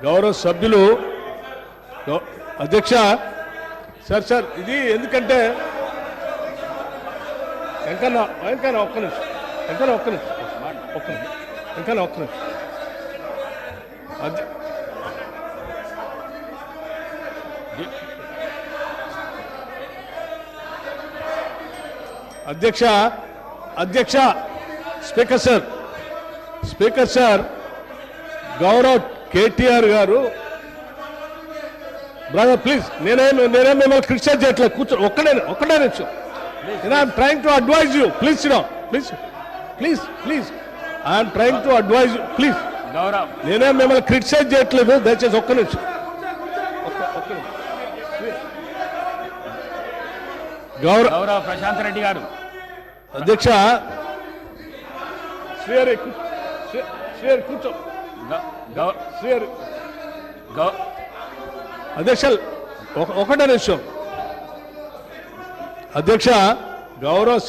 గౌరవ సభ్యులు అధ్యక్ష సార్ ఇది ఎందుకంటే వెంకన్న ఒక్క నిమిషం అధ్యక్ష స్పీకర్ సార్ గౌరవ్ కేటీఆర్ గారు బ్రదర్ ప్లీజ్ నేనేం మిమ్మల్ని క్రిటిసైజ్ చేయట్లేదు కూర్చో ఒక్కడే నిమిషం I'm trying to advise you please I'm trying to advise you please Gaurav నేనేం మిమ్మల్ని క్రిటిసైజ్ చేయట్లేదు దయచేసి ఒక్క నిమిషం గౌరవ్ ప్రశాంత్ రెడ్డి గారు అధ్యక్ష శ్రీహరి కూర్చో శ్రీహరి అధ్యక్ష ఒకటే నిమిషం అధ్యక్ష గౌరవ్